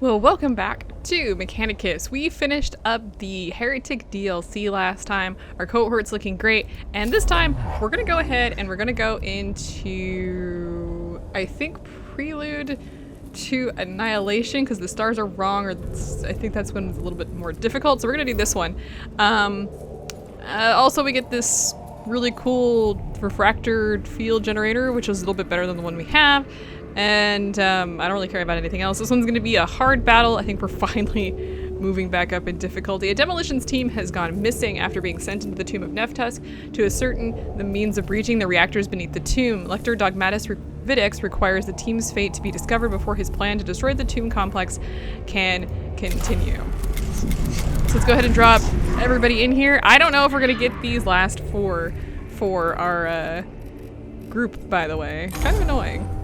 Well, welcome back to Mechanicus. We finished up the Heretic DLC last time. Our cohort's looking great. And this time, we're going to go ahead and we're going to go into, I think, Prelude to Annihilation, because the stars are wrong, or I think that's when it's a little bit more difficult. So we're going to do this one. Also, we get this really cool refractor field generator, which is a little bit better than the one we have. And I don't really care about anything else. This one's going to be a hard battle. I think we're finally moving back up in difficulty. A demolitions team has gone missing after being sent into the tomb of Neftusk to ascertain the means of breaching the reactors beneath the tomb. Lector Dogmatus Videx requires the team's fate to be discovered before his plan to destroy the tomb complex can continue. So let's go ahead and drop everybody in here. I don't know if we're going to get these last four for our group, by the way. Kind of annoying.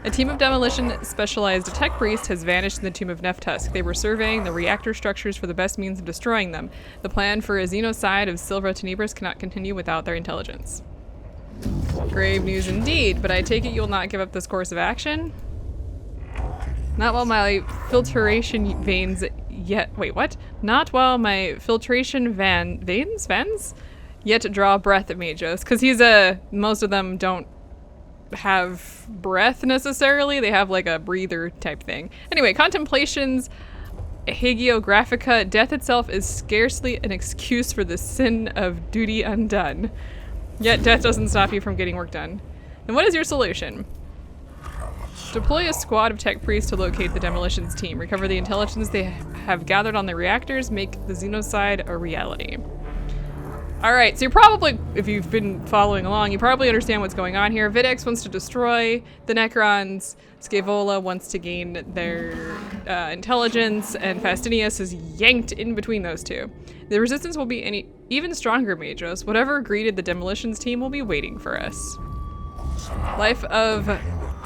A team of demolition specialized tech priests has vanished in the tomb of Neftusk. They were surveying the reactor structures for the best means of destroying them. The plan for a xenocide of Silva Tenebris cannot continue without their intelligence. Grave news indeed, but I take it you will not give up this course of action? Not while my filtration veins yet... Wait, what? Not while my filtration veins yet draw breath at Majos. Because he's most of them don't have breath necessarily. They have like a breather type thing. Anyway, contemplations, hagiographica, death itself is scarcely an excuse for the sin of duty undone. Yet death doesn't stop you from getting work done. And what is your solution? Deploy a squad of tech priests to locate the demolitions team. Recover the intelligence they have gathered on the reactors. Make the xenocide a reality. Alright, so you're probably, if you've been following along, you probably understand what's going on here. Videx wants to destroy the Necrons, Scaevola wants to gain their intelligence, and Fastinius is yanked in between those two. The resistance will be even stronger, Majos. Whatever greeted the demolitions team will be waiting for us. Life of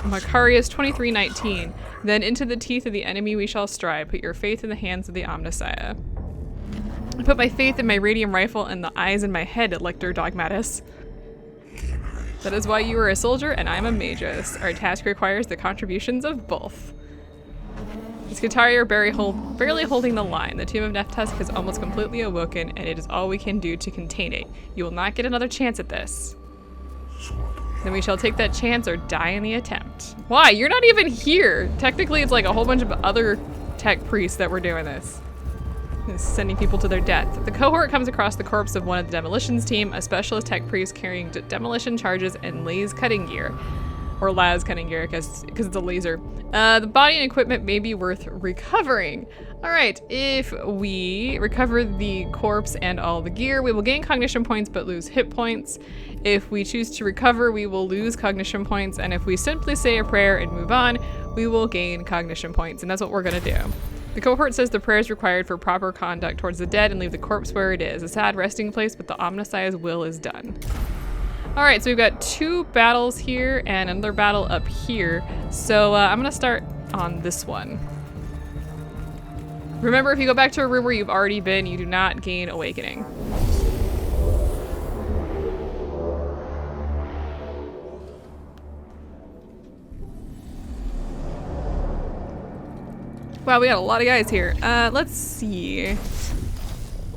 Macarius 2319. Then into the teeth of the enemy we shall stride. Put your faith in the hands of the Omnissiah. I put my faith in my radium rifle and the eyes in my head, Lector Dogmatus. That is why you are a soldier and I'm a magus. Our task requires the contributions of both. Skitaria barely holding the line. The tomb of Neftusk has almost completely awoken, and it is all we can do to contain it. You will not get another chance at this. Then we shall take that chance or die in the attempt. Why? You're not even here! Technically, it's like a whole bunch of other tech priests that were doing this. Sending people to their death. The cohort comes across the corpse of one of the demolitions team, a specialist tech priest carrying demolition charges and Las cutting gear, because it's a laser. The body and equipment may be worth recovering. All right, if we recover the corpse and all the gear, we will gain cognition points but lose hit points. If we choose to recover, we will lose cognition points, and if we simply say a prayer and move on, we will gain cognition points, and that's what we're gonna do. The cohort says the prayer is required for proper conduct towards the dead and leave the corpse where it is. A sad resting place, but the Omnissiah's will is done. All right, so we've got 2 battles here and another battle up here. So I'm gonna start on this one. Remember, if you go back to a room where you've already been, you do not gain awakening. Wow, we got a lot of guys here. Let's see.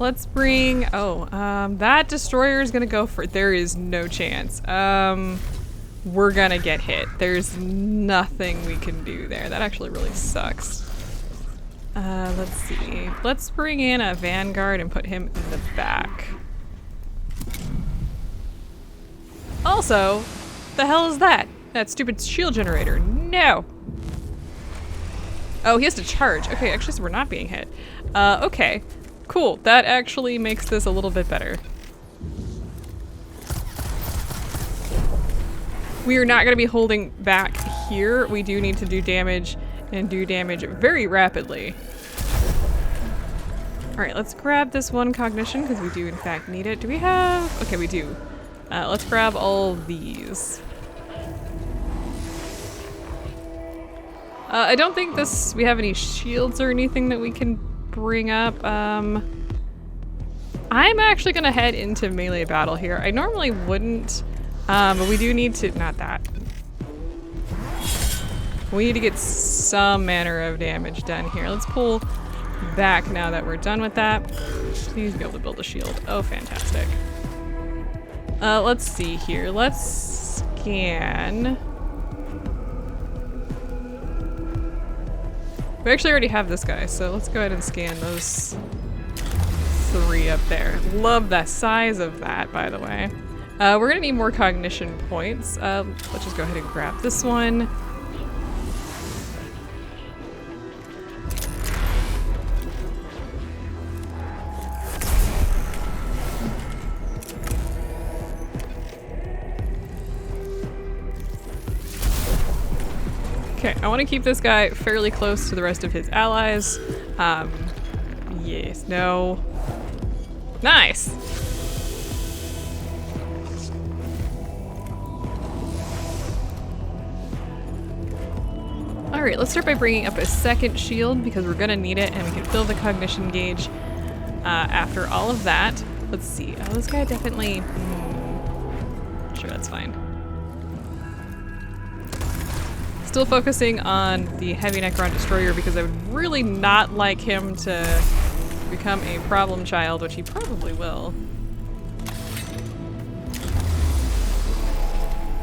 Let's bring, that destroyer is gonna go for, there is no chance. We're gonna get hit. There's nothing we can do there. That actually really sucks. Let's see. Let's bring in a vanguard and put him in the back. Also, the hell is that? That stupid shield generator. No! Oh, he has to charge. Okay, actually, so we're not being hit. Okay. Cool. That actually makes this a little bit better. We are not going to be holding back here. We do need to do damage and do damage very rapidly. Alright, let's grab this one cognition because we do in fact need it. Do we have... Okay, we do. Let's grab all these. I don't think we have any shields or anything that we can bring up. I'm actually gonna head into melee battle here. I normally wouldn't, but we do need to, not that. We need to get some manner of damage done here. Let's pull back now that we're done with that. Please be able to build a shield. Oh, fantastic. Let's see here. Let's scan. We actually already have this guy, so let's go ahead and scan those 3 up there. Love the size of that, by the way. We're gonna need more cognition points. Let's just go ahead and grab this one. Okay, I want to keep this guy fairly close to the rest of his allies. Yes, no. Nice! Alright, let's start by bringing up a second shield because we're gonna need it and we can fill the cognition gauge after all of that. Let's see. Oh, this guy definitely... Sure, that's fine. Still focusing on the heavy Necron destroyer because I would really not like him to become a problem child, which he probably will.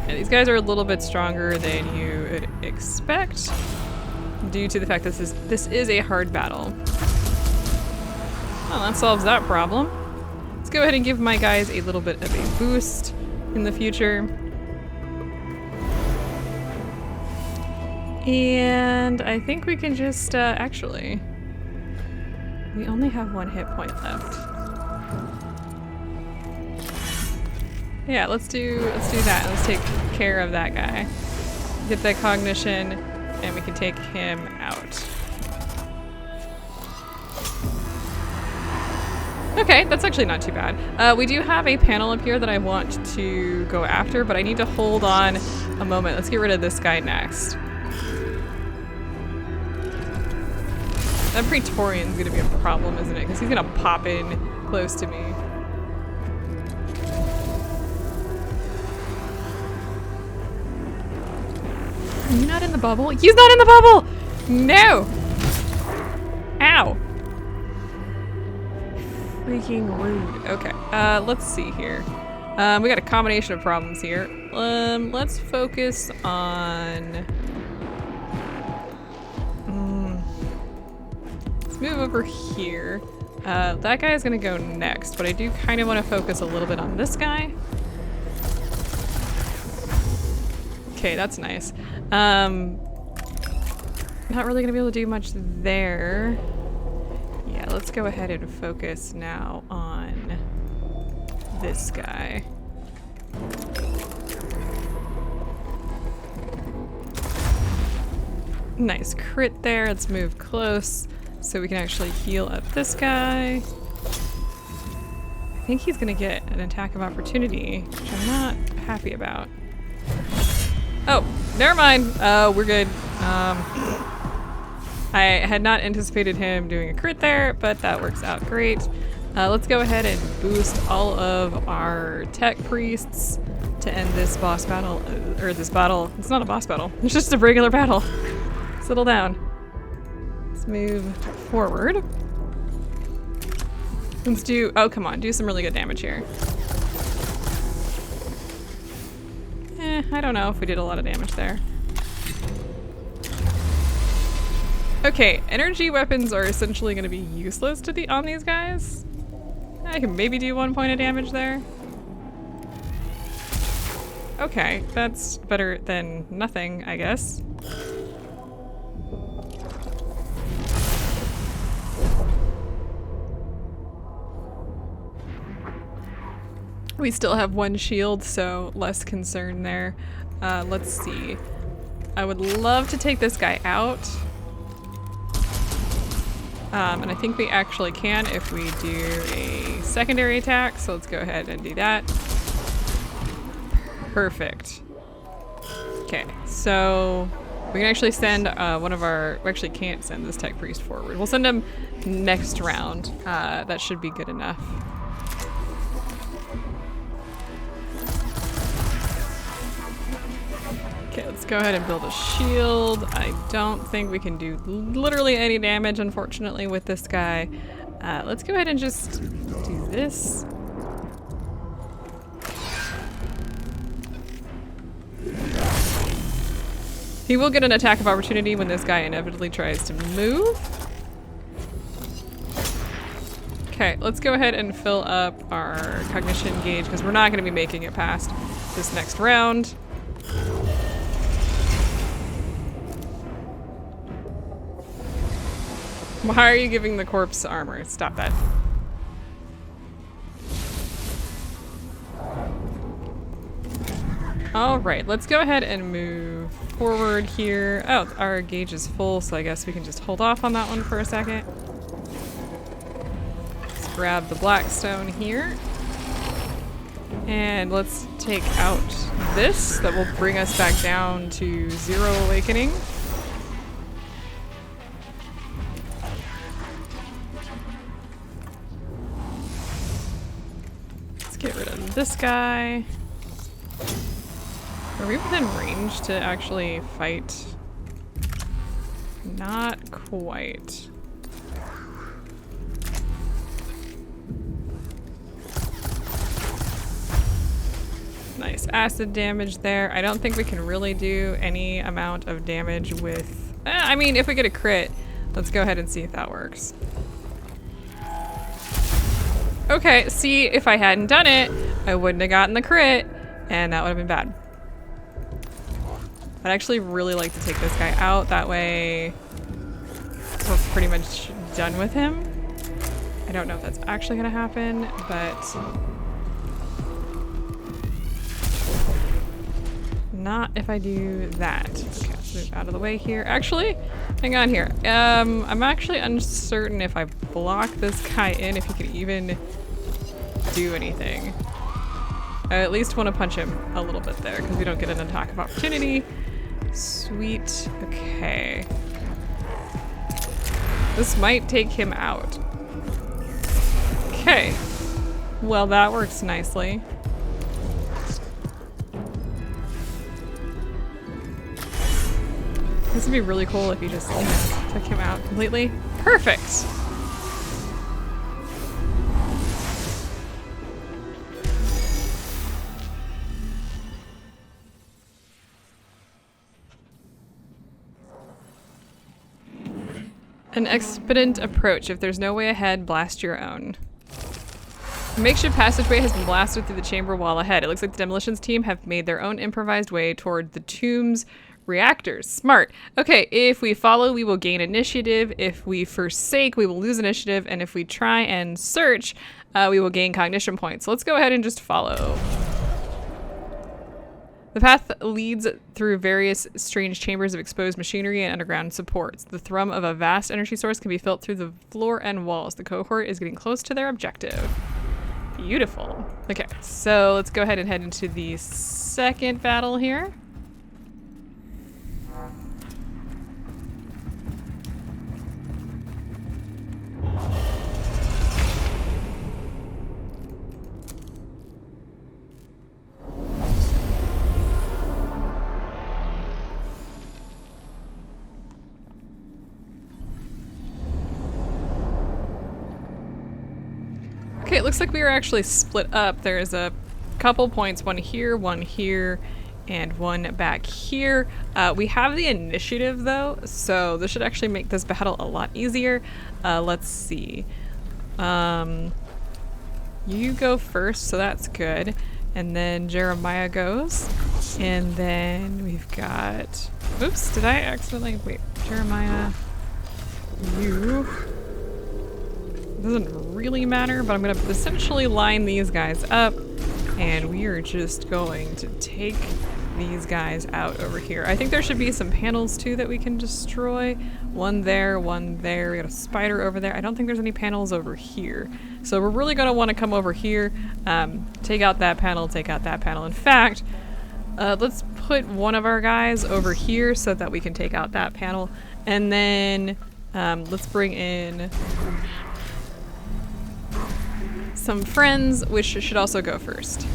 Yeah, these guys are a little bit stronger than you would expect due to the fact that this is a hard battle. Well, that solves that problem. Let's go ahead and give my guys a little bit of a boost in the future. And I think we can just, actually, we only have 1 hit point left. Yeah, let's do that. Let's take care of that guy. Get that cognition, and we can take him out. Okay, that's actually not too bad. We do have a panel up here that I want to go after, but I need to hold on a moment. Let's get rid of this guy next. That Praetorian's gonna be a problem, isn't it? Because he's gonna pop in close to me. Are you not in the bubble? He's not in the bubble! No! Ow! Freaking rude. Okay, let's see here. We got a combination of problems here. Let's focus on... Move over here. That guy is gonna go next, but I do kind of want to focus a little bit on this guy. Okay, that's nice. Not really gonna be able to do much there. Yeah, let's go ahead and focus now on this guy. Nice crit there. Let's move close. So we can actually heal up this guy. I think he's gonna get an attack of opportunity, which I'm not happy about. Oh, never mind. We're good. I had not anticipated him doing a crit there, but that works out great. Let's go ahead and boost all of our tech priests to end this boss battle, or this battle. It's not a boss battle. It's just a regular battle. Settle down. Let's move forward. Let's do, oh come on, do some really good damage here. I don't know if we did a lot of damage there. Okay, energy weapons are essentially going to be useless to on these guys. I can maybe do 1 point of damage there. Okay, that's better than nothing, I guess. We still have 1 shield, so less concern there. Let's see. I would love to take this guy out. And I think we actually can if we do a secondary attack, so let's go ahead and do that. Perfect. Okay, so we can actually send one of our, we actually can't send this tech priest forward. We'll send him next round. That should be good enough. Okay, let's go ahead and build a shield. I don't think we can do literally any damage, unfortunately, with this guy. Let's go ahead and just do this. He will get an attack of opportunity when this guy inevitably tries to move. Okay, let's go ahead and fill up our cognition gauge because we're not going to be making it past this next round. Why are you giving the corpse armor? Stop that. Alright, let's go ahead and move forward here. Oh, our gauge is full, so I guess we can just hold off on that one for a second. Let's grab the blackstone here. And let's take out this. That will bring us back down to 0 awakening. Let's get rid of this guy. Are we within range to actually fight? Not quite. Nice acid damage there. I don't think we can really do any amount of damage with... I mean, if we get a crit, let's go ahead and see if that works. Okay, see, if I hadn't done it, I wouldn't have gotten the crit, and that would have been bad. I'd actually really like to take this guy out. That way we're pretty much done with him. I don't know if that's actually gonna happen, but not if I do that. Okay, let's move out of the way here. Actually, hang on here. I'm actually uncertain if I block this guy in, if he could even do anything. I at least want to punch him a little bit there because we don't get an attack of opportunity. Sweet. Okay. This might take him out. Okay. Well, that works nicely. This would be really cool if you just, you know, took him out completely. Perfect! An expedient approach. If there's no way ahead, blast your own. A makeshift passageway has been blasted through the chamber wall ahead. It looks like the demolitions team have made their own improvised way toward the tomb's reactors. Smart. Okay, if we follow, we will gain initiative. If we forsake, we will lose initiative. And if we try and search, we will gain cognition points. So let's go ahead and just follow. The path leads through various strange chambers of exposed machinery and underground supports. The thrum of a vast energy source can be felt through the floor and walls. The cohort is getting close to their objective. Beautiful. Okay, so let's go ahead and head into the second battle here. Okay, it looks like we are actually split up. There's a couple points, one here, and one back here. We have the initiative though, so this should actually make this battle a lot easier. Let's see. You go first, so that's good. And then Jeremiah goes. And then we've got... Oops, did I accidentally... Wait, Jeremiah, you... Doesn't really matter, but I'm gonna essentially line these guys up, and we are just going to take these guys out over here. I think there should be some panels too that we can destroy. One there, one there. We got a spider over there. I don't think there's any panels over here. So we're really gonna want to come over here, take out that panel, take out that panel. In fact, let's put one of our guys over here so that we can take out that panel, and then let's bring in some friends, which should also go first.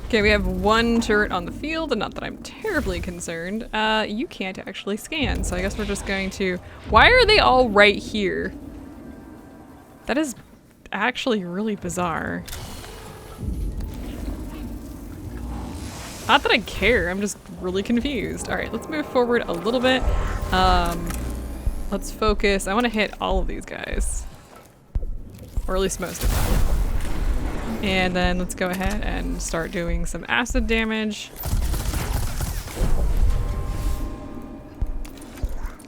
Okay, we have one turret on the field, and not that I'm terribly concerned. You can't actually scan, so I guess we're just going to... Why are they all right here? That is actually really bizarre. Not that I care, I'm just really confused. Alright, let's move forward a little bit. Let's focus. I want to hit all of these guys. Or at least most of them. And then let's go ahead and start doing some acid damage.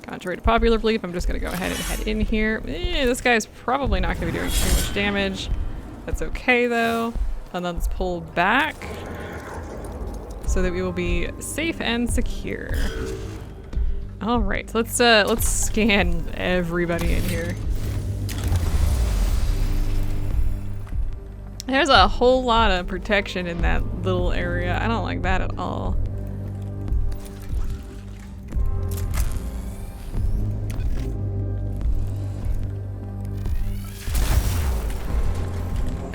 Contrary to popular belief, I'm just going to go ahead and head in here. This guy's probably not going to be doing too much damage. That's okay though. And then let's pull back so that we will be safe and secure. All right, let's scan everybody in here. There's a whole lot of protection in that little area. I don't like that at all.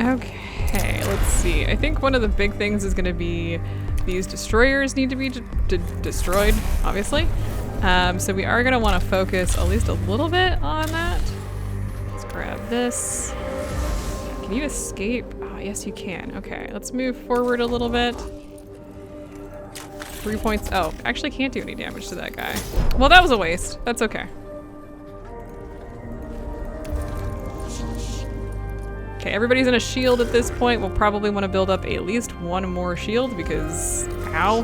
Okay, let's see. I think one of the big things is going to be these destroyers need to be destroyed, obviously. So we are going to want to focus at least a little bit on that. Let's grab this. Can you escape? Oh, yes you can. Okay, let's move forward a little bit. 3 points. Oh, actually can't do any damage to that guy. Well, that was a waste. That's okay. Okay, everybody's in a shield at this point. We'll probably want to build up at least one more shield because, ow.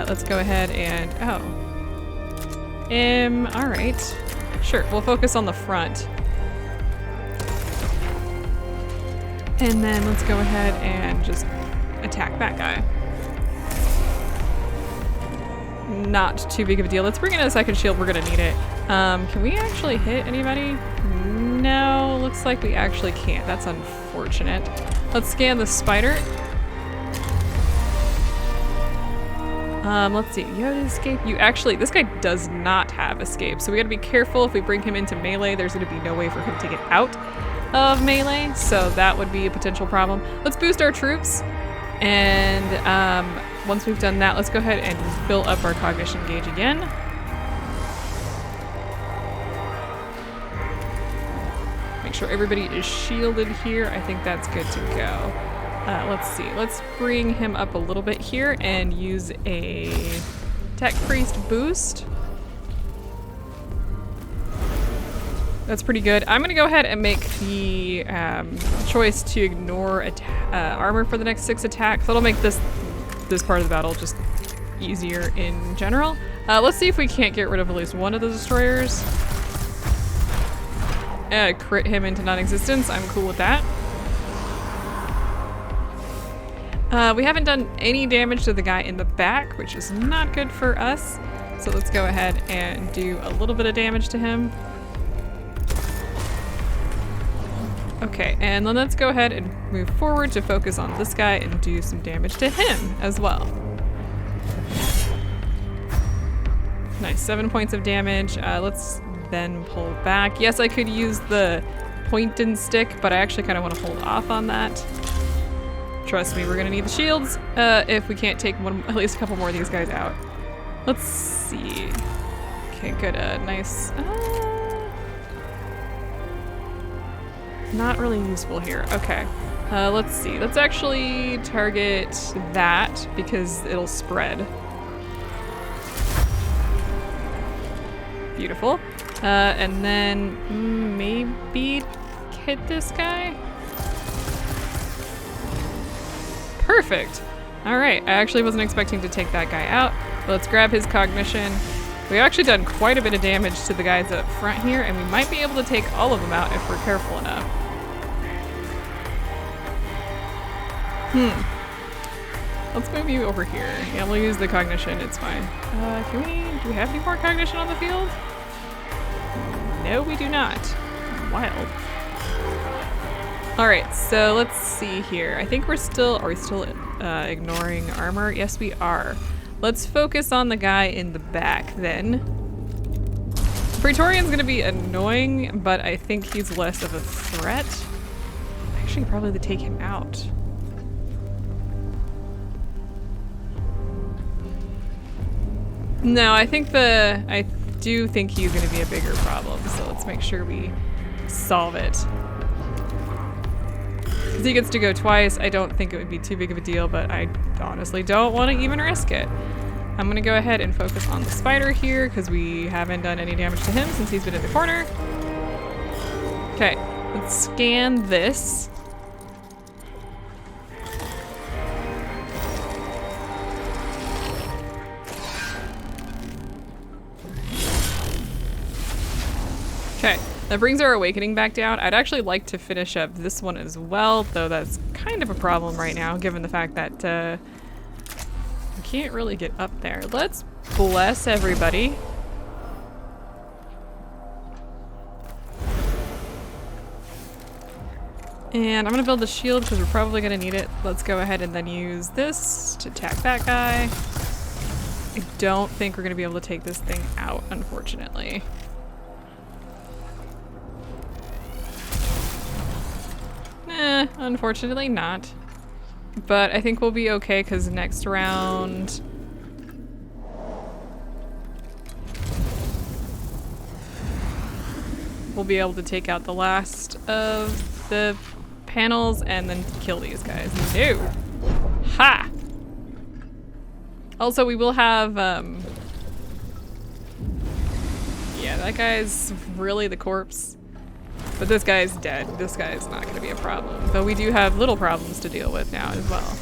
Let's go ahead and, all right. Sure, we'll focus on the front. And then let's go ahead and just attack that guy. Not too big of a deal. Let's bring in a second shield. We're gonna need it. Can we actually hit anybody? No, looks like we actually can't. That's unfortunate. Let's scan the spider. Let's see. You have escape. You actually, this guy does not have escape. So we gotta be careful. If we bring him into melee, there's gonna be no way for him to get out of melee, so that would be a potential problem. Let's boost our troops, and once we've done that, let's go ahead and fill up our cognition gauge again. Make sure everybody is shielded here. I think that's good to go. Let's see, let's bring him up a little bit here and use a Tech Priest boost. That's pretty good. I'm gonna go ahead and make the choice to ignore armor for the next 6 attacks. That'll make this part of the battle just easier in general. Let's see if we can't get rid of at least one of the destroyers. Crit him into non-existence. I'm cool with that. We haven't done any damage to the guy in the back, which is not good for us. So let's go ahead and do a little bit of damage to him. Okay, and then let's go ahead and move forward to focus on this guy and do some damage to him as well. Nice, 7 points of damage. Let's then pull back. Yes, I could use the point and stick, but I actually kind of want to hold off on that. Trust me, we're gonna need the shields if we can't take at least a couple more of these guys out. Let's see. Okay, good, nice. Not really useful here. Okay, let's see. Let's actually target that because it'll spread. Beautiful. And then maybe hit this guy? Perfect. All right, I actually wasn't expecting to take that guy out. Let's grab his cognition. We've actually done quite a bit of damage to the guys up front here, and we might be able to take all of them out if we're careful enough. Let's move you over here. Yeah, we'll use the cognition, it's fine. Do we have any more cognition on the field? No, we do not. Wild. All right, so let's see here. I think are we still ignoring armor? Yes, we are. Let's focus on the guy in the back then. Praetorian's gonna be annoying, but I think he's less of a threat. Actually, probably to take him out. No, I do think he's going to be a bigger problem, so let's make sure we solve it. Because he gets to go twice, I don't think it would be too big of a deal, but I honestly don't want to even risk it. I'm going to go ahead and focus on the spider here, because we haven't done any damage to him since he's been in the corner. Okay, let's scan this. Okay, that brings our awakening back down. I'd actually like to finish up this one as well, though that's kind of a problem right now, given the fact that we can't really get up there. Let's bless everybody. And I'm gonna build the shield because we're probably gonna need it. Let's go ahead and then use this to attack that guy. I don't think we're gonna be able to take this thing out, unfortunately. Unfortunately not. But I think we'll be okay because next round... we'll be able to take out the last of the panels and then kill these guys. No! Ha! Also, we will have, yeah, that guy's really the corpse. But this guy's dead. This guy's not going to be a problem. But we do have little problems to deal with now as well.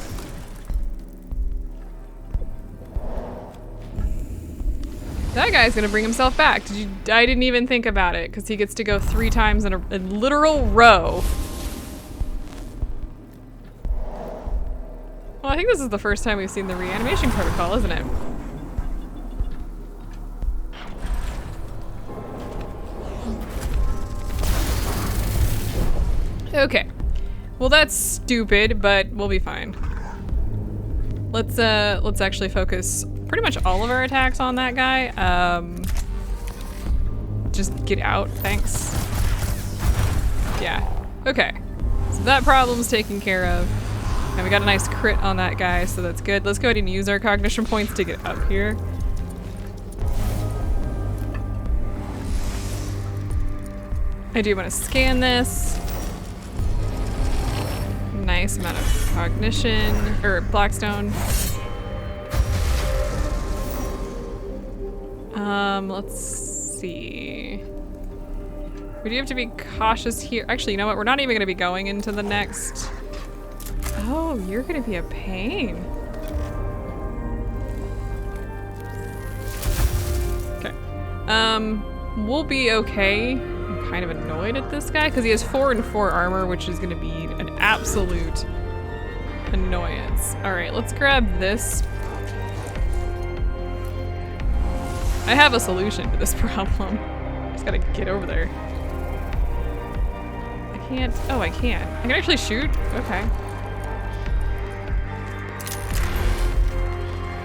That guy's going to bring himself back. I didn't even think about it because he gets to go 3 times in a literal row. Well, I think this is the first time we've seen the reanimation protocol, isn't it? Okay. Well, that's stupid, but we'll be fine. Let's actually focus pretty much all of our attacks on that guy. Just get out, thanks. Yeah. Okay. So that problem's taken care of. And we got a nice crit on that guy, so that's good. Let's go ahead and use our cognition points to get up here. I do want to scan this. Nice amount of cognition, or Blackstone. Let's see. We do have to be cautious here. Actually, you know what? We're not even going to be going into the next. Oh, you're going to be a pain. Okay. We'll be okay. I'm kind of annoyed at this guy because he has 4 and 4 armor, which is going to be an absolute annoyance. All right, let's grab this. I have a solution to this problem. Just gotta get over there. I can't. Oh, I can. I can actually shoot? Okay.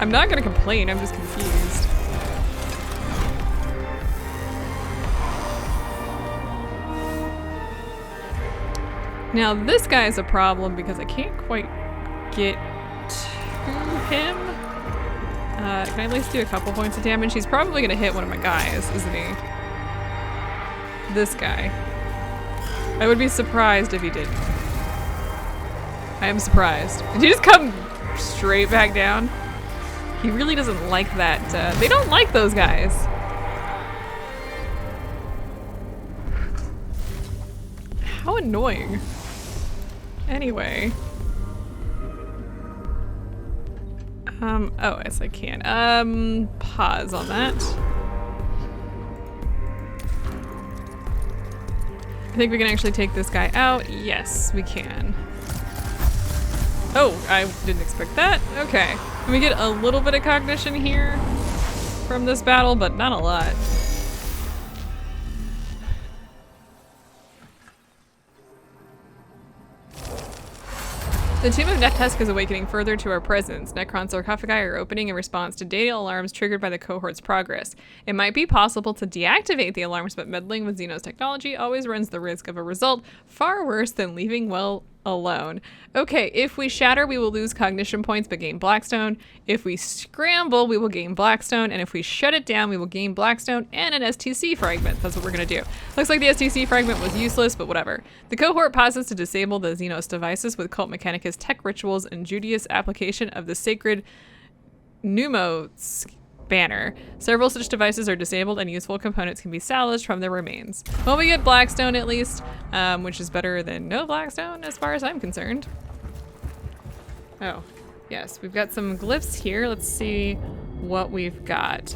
I'm not gonna complain, I'm just confused. Now this guy's a problem because I can't quite get to him. Can I at least do a couple points of damage? He's probably gonna hit one of my guys, isn't he? This guy. I would be surprised if he didn't. I am surprised. Did he just come straight back down? He really doesn't like that. They don't like those guys. How annoying. Anyway. Oh, yes, I can. Pause on that. I think we can actually take this guy out. Yes, we can. Oh, I didn't expect that. Okay. We get a little bit of cognition here from this battle, but not a lot. The Tomb of Necron is awakening further to our presence. Necron sarcophagi are opening in response to data alarms triggered by the cohort's progress. It might be possible to deactivate the alarms, but meddling with Xenos technology always runs the risk of a result far worse than leaving well alone. Okay, if we shatter, we will lose cognition points but gain Blackstone. If we scramble, we will gain Blackstone. And if we shut it down, we will gain Blackstone and an STC fragment. That's what we're gonna do. Looks like the STC fragment was useless, but whatever. The cohort pauses to disable the Xenos devices with Cult Mechanicus tech rituals and Judaeus application of the sacred pneumos banner. Several such devices are disabled and useful components can be salvaged from their remains. Well, we get Blackstone at least, which is better than no Blackstone as far as I'm concerned. Oh, yes, we've got some glyphs here. Let's see what we've got.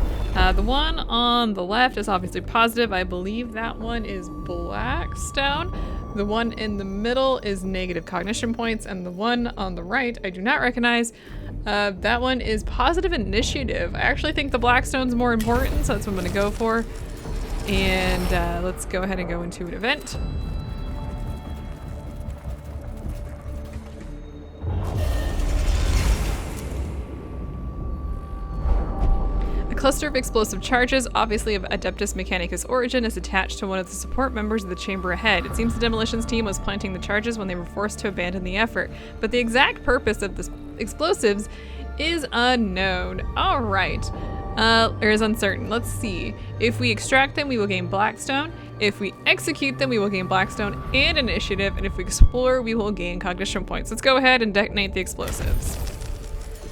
The one on the left is obviously positive. I believe that one is Blackstone. The one in the middle is negative cognition points, and the one on the right I do not recognize. That one is positive initiative. I actually think the Blackstone's more important, so that's what I'm gonna go for. And let's go ahead and go into an event. A cluster of explosive charges, obviously of Adeptus Mechanicus origin, is attached to one of the support members of the chamber ahead. It seems the demolitions team was planting the charges when they were forced to abandon the effort, but the exact purpose of the explosives is unknown. All right, or is uncertain. Let's see. If we extract them, we will gain Blackstone. If we execute them, we will gain Blackstone and initiative. And if we explore, we will gain cognition points. Let's go ahead and detonate the explosives.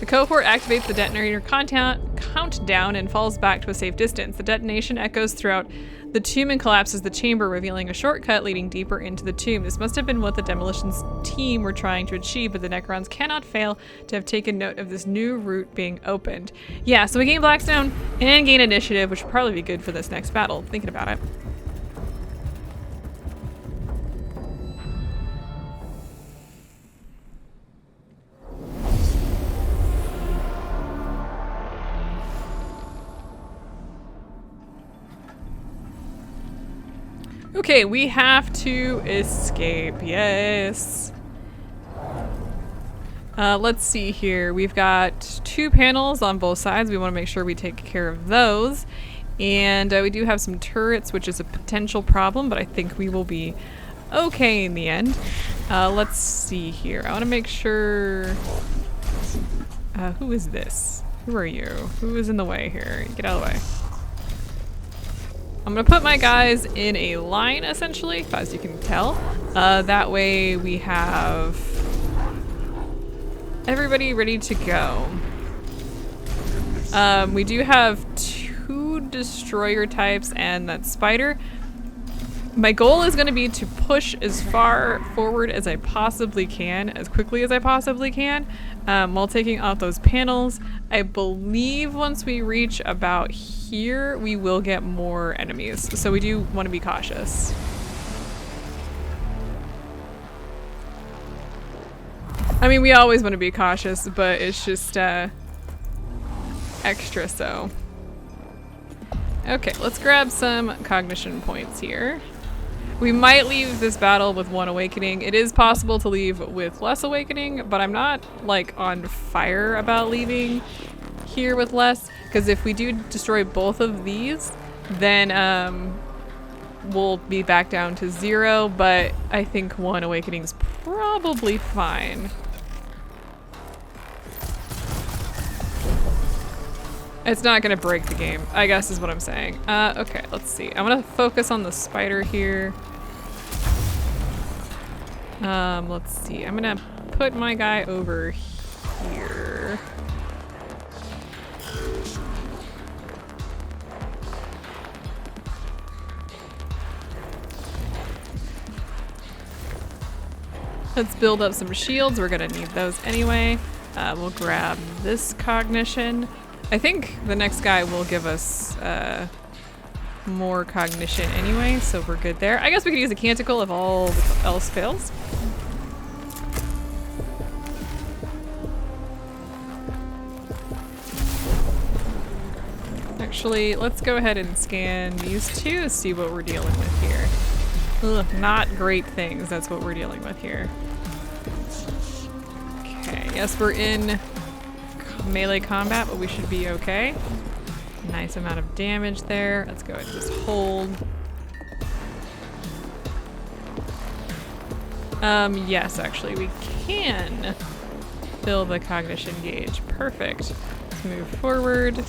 The cohort activates the detonator countdown and falls back to a safe distance. The detonation echoes throughout the tomb and collapses the chamber, revealing a shortcut leading deeper into the tomb. This must have been what the demolitions team were trying to achieve, but the Necrons cannot fail to have taken note of this new route being opened. Yeah, so we gain Blackstone and gain initiative, which would probably be good for this next battle, thinking about it. Okay, we have to escape. Yes. Let's see here. We've got 2 panels on both sides. We want to make sure we take care of those. And we do have some turrets, which is a potential problem, but I think we will be okay in the end. Let's see here. I want to make sure... who is this? Who are you? Who is in the way here? Get out of the way. I'm gonna put my guys in a line, essentially, as you can tell. That way we have everybody ready to go. We do have 2 destroyer types and that spider. My goal is gonna be to push as far forward as I possibly can, as quickly as I possibly can, while taking out those panels. I believe once we reach about here, we will get more enemies, so we do want to be cautious. I mean, we always want to be cautious, but it's just extra so. Okay, let's grab some cognition points here. We might leave this battle with 1 awakening. It is possible to leave with less awakening, but I'm not like on fire about leaving here with less, because if we do destroy both of these, then we'll be back down to 0, but I think 1 awakening is probably fine. It's not gonna break the game, I guess is what I'm saying. Okay, let's see. I'm gonna focus on the spider here. Let's see. I'm gonna put my guy over here. Let's build up some shields. We're gonna need those anyway. We'll grab this cognition. I think the next guy will give us more cognition anyway, so we're good there. I guess we could use a canticle if all else fails. Actually, let's go ahead and scan these 2 to see what we're dealing with here. Ugh, not great things, that's what we're dealing with here. Okay, yes, we're in melee combat, but we should be okay. Nice amount of damage there. Let's go ahead and just hold. Yes, actually, we can fill the cognition gauge. Perfect. Let's move forward.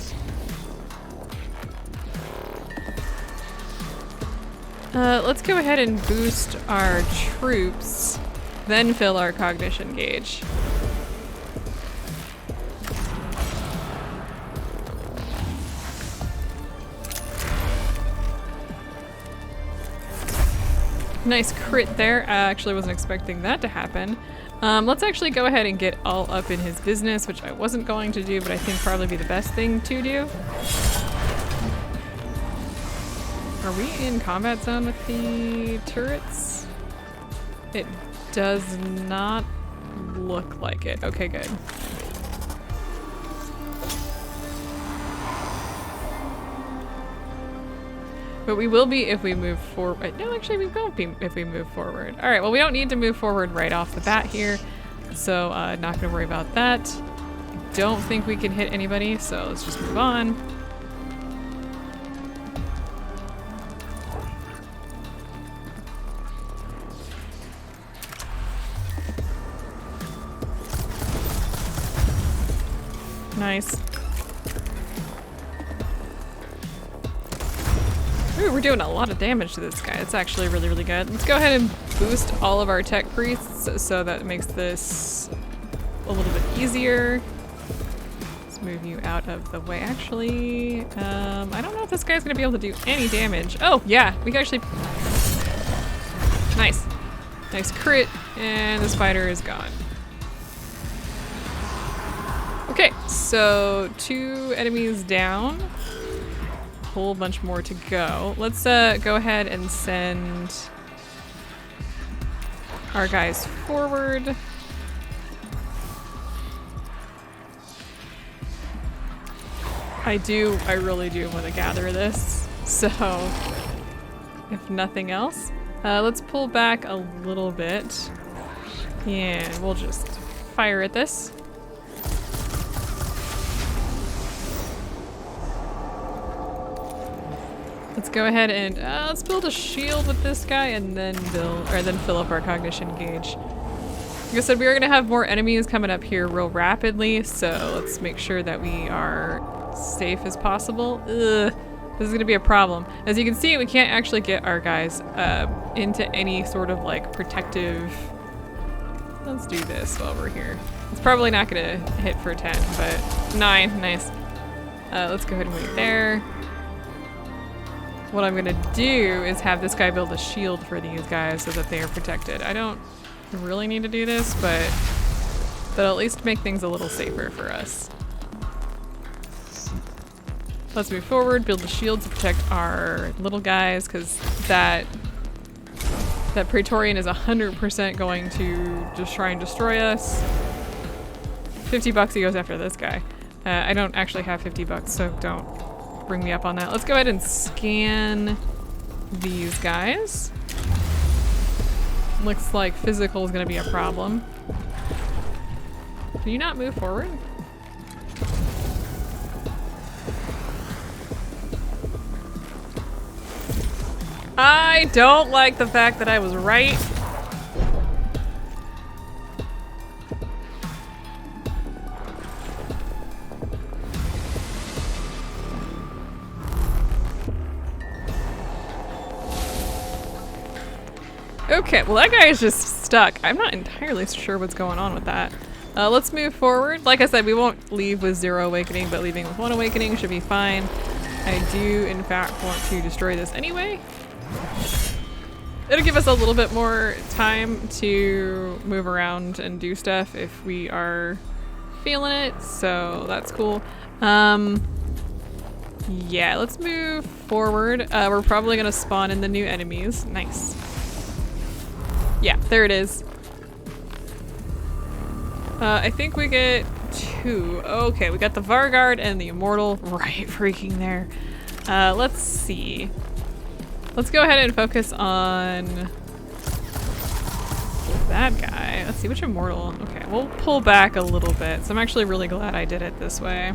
Let's go ahead and boost our troops, then fill our cognition gauge. Nice crit there. I actually wasn't expecting that to happen. Let's actually go ahead and get all up in his business, which I wasn't going to do, but I think probably be the best thing to do. Are we in combat zone with the turrets? It does not look like it. Okay, good. But we will be if we move forward. No, actually we won't be if we move forward. All right, well we don't need to move forward right off the bat here. So not gonna worry about that. Don't think we can hit anybody, so let's just move on. Nice. Ooh, we're doing a lot of damage to this guy. It's actually really, really good. Let's go ahead and boost all of our tech priests so that makes this a little bit easier. Let's move you out of the way. Actually, I don't know if this guy's gonna be able to do any damage. Oh, yeah, we can actually... Nice. Nice crit, and the spider is gone. Okay, so 2 enemies down. Whole bunch more to go. Let's go ahead and send our guys forward. I really do want to gather this. So, if nothing else, let's pull back a little bit and we'll just fire at this. Let's go ahead and let's build a shield with this guy and then fill up our cognition gauge. Like I said, we are gonna have more enemies coming up here real rapidly, so let's make sure that we are safe as possible. Ugh, this is gonna be a problem. As you can see, we can't actually get our guys into any sort of like protective. Let's do this while we're here. It's probably not gonna hit for 10, but 9, nice. Let's go ahead and wait there. What I'm gonna do is have this guy build a shield for these guys so that they are protected. I don't really need to do this, but that'll at least make things a little safer for us. Let's move forward, build a shield to protect our little guys, because that Praetorian is 100% going to just try and destroy us. 50 bucks he goes after this guy. I don't actually have 50 bucks, so don't bring me up on that. Let's go ahead and scan these guys. Looks like physical is going to be a problem. Can you not move forward? I don't like the fact that I was right. Okay, well that guy is just stuck. I'm not entirely sure what's going on with that. Let's move forward. Like I said, we won't leave with 0 awakening, but leaving with 1 awakening should be fine. I do, in fact, want to destroy this anyway. It'll give us a little bit more time to move around and do stuff if we are feeling it, so that's cool. Yeah, let's move forward. We're probably gonna spawn in the new enemies. Nice. Yeah, there it is. I think we get 2. Okay, we got the Varguard and the Immortal right freaking there. Let's see. Let's go ahead and focus on that guy. Let's see, which Immortal? Okay, we'll pull back a little bit. So I'm actually really glad I did it this way.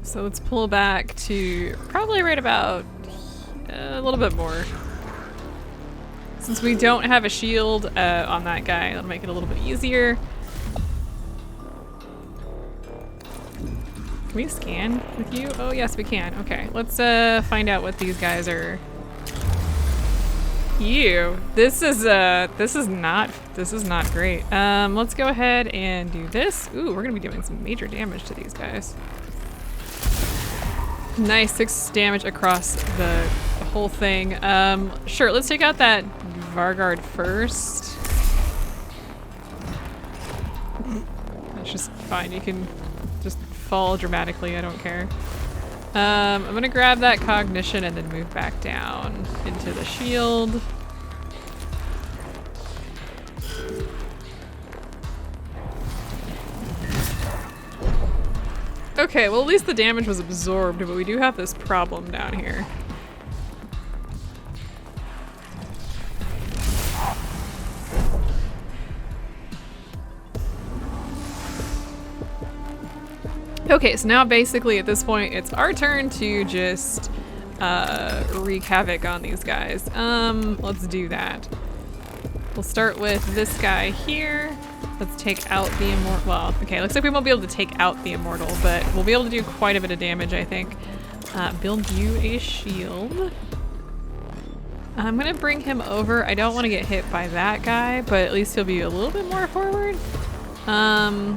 So let's pull back to probably right about a little bit more. Since we don't have a shield on that guy, that'll make it a little bit easier. Can we scan with you? Oh yes, we can. Okay, let's find out what these guys are. Ew, this is not great. Let's go ahead and do this. Ooh, we're gonna be doing some major damage to these guys. Nice, 6 damage across the whole thing. Sure, let's take out that Vargard first. That's just fine, you can just fall dramatically, I don't care. I'm gonna grab that cognition and then move back down into the shield. Okay, well at least the damage was absorbed, but we do have this problem down here. Okay, so now basically at this point it's our turn to just wreak havoc on these guys. Let's do that. We'll start with this guy here. Let's take out the immortal. Well, okay, looks like we won't be able to take out the immortal, but we'll be able to do quite a bit of damage, I think. Build you a shield. I'm gonna bring him over. I don't want to get hit by that guy, but at least he'll be a little bit more forward. I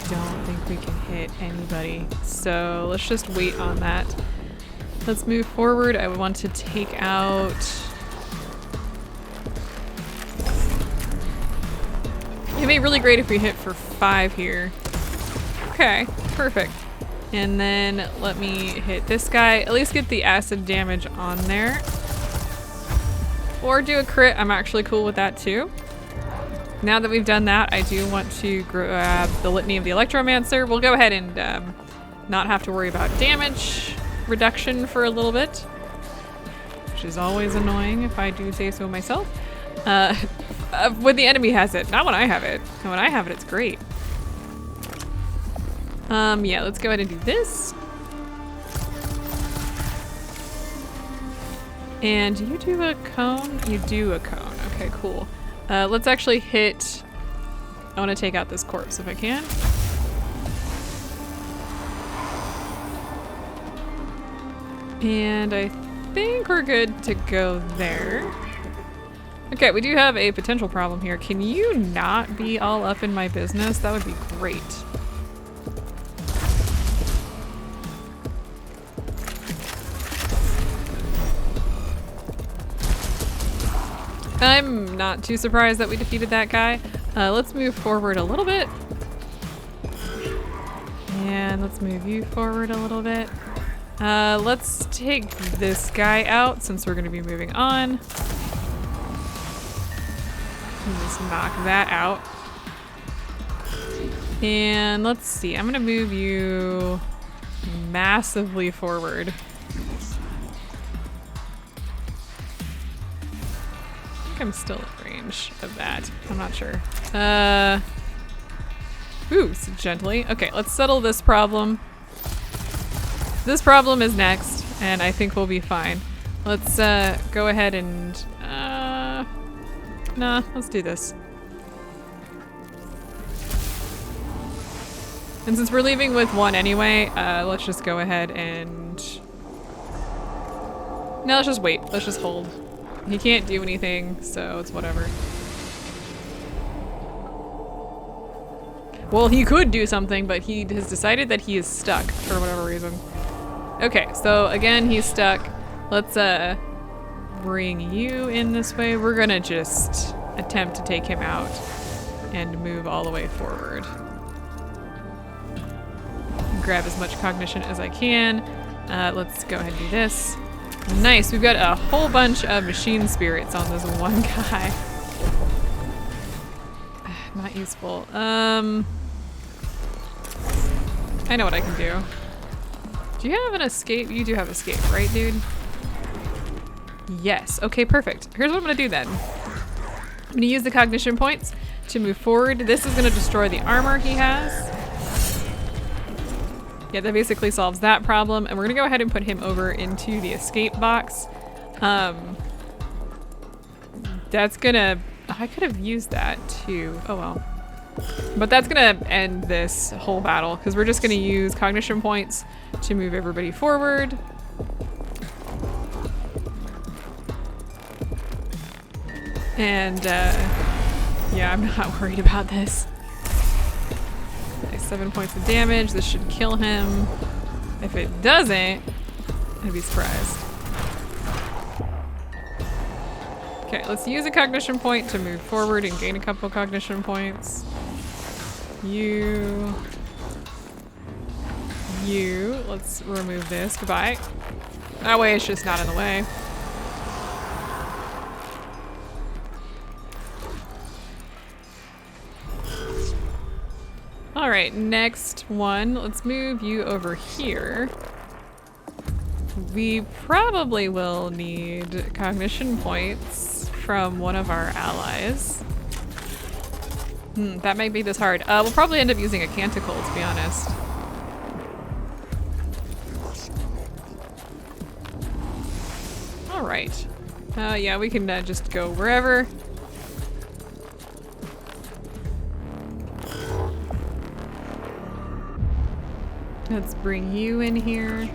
don't think we can hit anybody, so let's just wait on that. Let's move forward. I would want to take out... It'd be really great if we hit for 5 here. Okay, perfect. And then let me hit this guy, at least get the acid damage on there. Or do a crit, I'm actually cool with that too. Now that we've done that, I do want to grab the Litany of the Electromancer. We'll go ahead and not have to worry about damage reduction for a little bit, which is always annoying if I do say so myself. When the enemy has it, not when I have it. And when I have it, it's great. Yeah, let's go ahead and do this. And do you do a cone? You do a cone. Okay, cool. Let's actually hit... I want to take out this corpse if I can. And I think we're good to go there. Okay, we do have a potential problem here. Can you not be all up in my business? That would be great. I'm not too surprised that we defeated that guy. Let's move forward a little bit. And let's move you forward a little bit. Let's take this guy out since we're gonna be moving on. Just knock that out. And let's see, I'm gonna move you massively forward. I think I'm still in range of that. I'm not sure. Ooh, so gently. Okay, let's settle this problem. This problem is next, and I think we'll be fine. Let's go ahead and nah, let's do this. And since we're leaving with 1 anyway, let's just go ahead and... No, let's just wait. Let's just hold. He can't do anything, so it's whatever. Well, he could do something, but he has decided that he is stuck for whatever reason. Okay, so again, he's stuck. Let's bring you in this way. We're gonna just attempt to take him out and move all the way forward. Grab as much cognition as I can. Let's go ahead and do this. Nice, we've got a whole bunch of machine spirits on this one guy. Not useful. I know what I can do. Do you have an escape? You do have escape, right, dude? Yes. Okay, perfect. Here's what I'm gonna do then. I'm gonna use the cognition points to move forward. This is gonna destroy the armor he has. Yeah, that basically solves that problem. And we're gonna go ahead and put him over into the escape box. That's gonna... I could have used that too. Oh well. But that's gonna end this whole battle because we're just gonna use cognition points to move everybody forward. And yeah, I'm not worried about this. Okay, 7 points of damage. This should kill him. If it doesn't, I'd be surprised. Okay, let's use a cognition point to move forward and gain a couple cognition points. You. Let's remove this. Goodbye. That way it's just not in the way. All right, next one. Let's move you over here. We probably will need cognition points from one of our allies. That might be this hard. We'll probably end up using a canticle, to be honest. All right. Yeah, we can just go wherever. Let's bring you in here.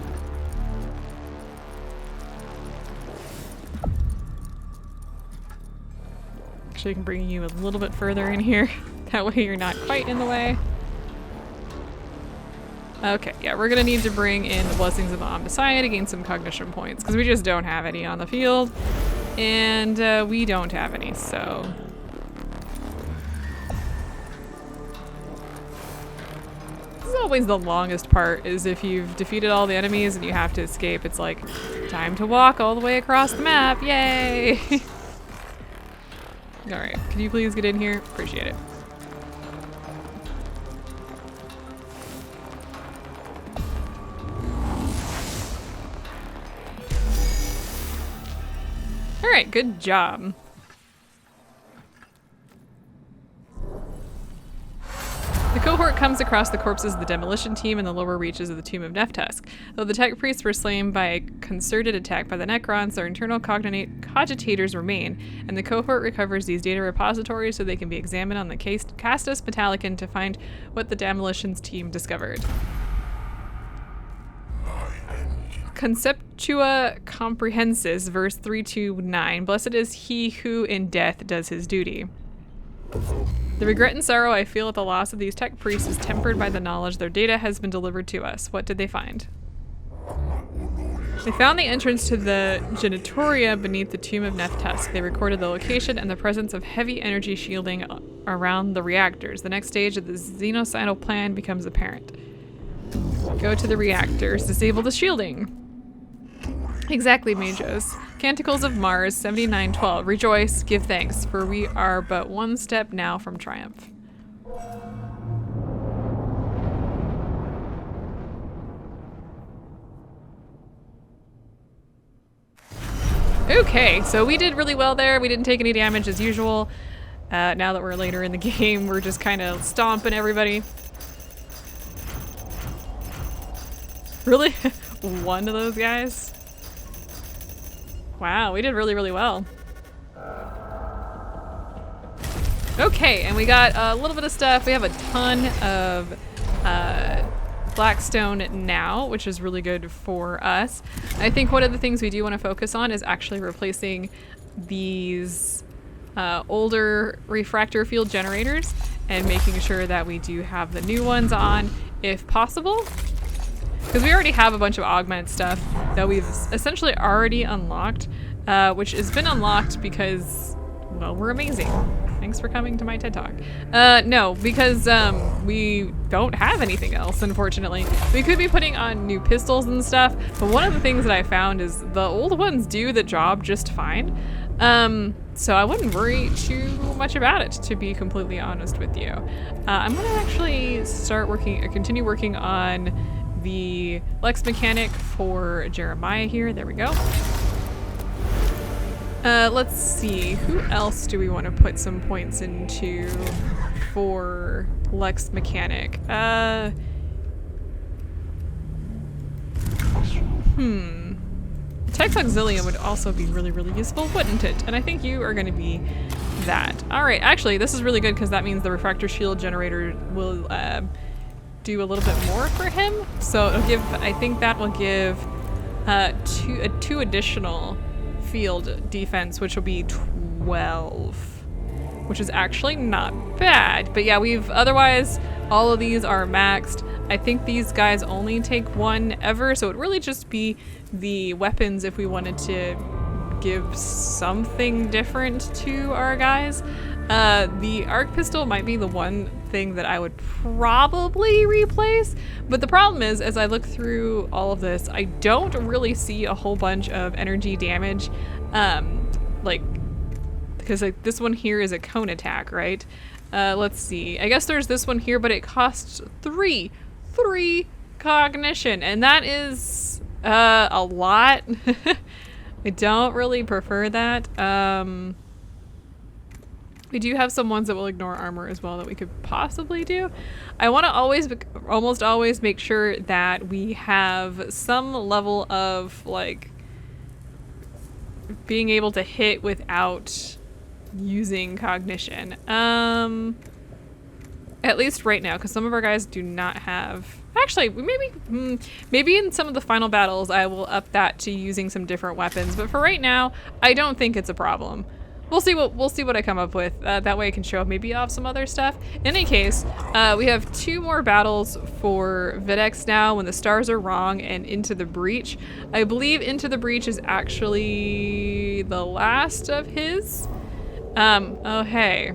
Actually, I can bring you a little bit further in here. That way you're not quite in the way. Okay, yeah, we're gonna need to bring in the Blessings of the Omnissiah to gain some cognition points, because we just don't have any on the field. And we don't have any, so... This is always the longest part, is if you've defeated all the enemies and you have to escape, it's like, time to walk all the way across the map, yay! Alright, can you please get in here? Appreciate it. Alright, good job. The cohort comes across the corpses of the demolition team in the lower reaches of the tomb of Neftusk. Though the tech priests were slain by a concerted attack by the Necrons, their internal cogitators remain, and the cohort recovers these data repositories so they can be examined on the Castus Metallicon to find what the demolitions team discovered. Conceptua Comprehensis, verse 329. Blessed is he who in death does his duty. The regret and sorrow I feel at the loss of these tech priests is tempered by the knowledge their data has been delivered to us. What did they find? They found the entrance to the genitoria beneath the tomb of Neftusk. They recorded the location and the presence of heavy energy shielding around the reactors. The next stage of the xenocidal plan becomes apparent. Go to the reactors. Disable the shielding. Exactly, mages. Canticles of Mars, 7912. Rejoice, give thanks, for we are but one step now from triumph. Okay, so we did really well there. We didn't take any damage as usual. Now that we're later in the game, we're just kind of stomping everybody. Really? One of those guys? Wow, we did really, really well. Okay, and we got a little bit of stuff. We have a ton of Blackstone now, which is really good for us. I think one of the things we do want to focus on is actually replacing these older refractor field generators and making sure that we do have the new ones on if possible. Because we already have a bunch of augment stuff that we've essentially already unlocked, which has been unlocked because, well, we're amazing. Thanks for coming to my TED Talk. No, because we don't have anything else, unfortunately. We could be putting on new pistols and stuff, but one of the things that I found is the old ones do the job just fine. So I wouldn't worry too much about it, to be completely honest with you. I'm gonna actually continue working on the Lex mechanic for Jeremiah here. There we go. Let's see, who else do we want to put some points into for Lex mechanic? Tech Auxilium would also be really, really useful, wouldn't it? And I think you are going to be that. All right, actually, this is really good because that means the refractor shield generator will do a little bit more for him. So it'll give, I think that will give two additional field defense, which will be 12, which is actually not bad. But yeah, otherwise all of these are maxed. I think these guys only take one ever, so it'd really just be the weapons if we wanted to give something different to our guys. The arc pistol might be the one thing that I would probably replace, but the problem is, as I look through all of this, I don't really see a whole bunch of energy damage, because like this one here is a cone attack, right? Let's see. I guess there's this one here, but it costs three cognition, and that is a lot. I don't really prefer that. We do have some ones that will ignore armor as well that we could possibly do. I want to almost always make sure that we have some level of like being able to hit without using cognition. At least right now, because some of our guys do not have. Actually, maybe in some of the final battles I will up that to using some different weapons. But for right now, I don't think it's a problem. We'll see what I come up with. That way I can show maybe off some other stuff. In any case, we have 2 more battles for Videx now, When the Stars Are Wrong and Into the Breach. I believe Into the Breach is actually the last of his. Oh hey.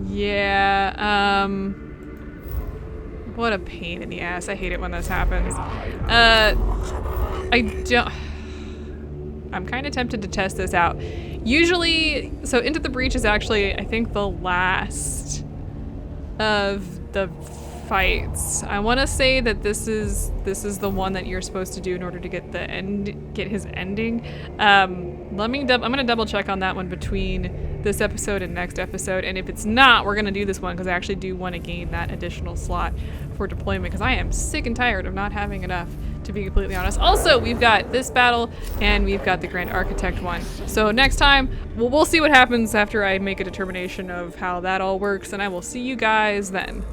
Yeah, what a pain in the ass. I hate it when this happens. I'm kind of tempted to test this out. Usually, so Into the Breach is actually, I think, the last of the fights. I want to say that this is the one that you're supposed to do in order to get his ending. I'm gonna double check on that one between this episode and next episode, and if it's not, we're gonna do this one because I actually do want to gain that additional slot for deployment because I am sick and tired of not having enough, to be completely honest. Also, we've got this battle and we've got the Grand Architect one. So next time, we'll see what happens after I make a determination of how that all works, and I will see you guys then.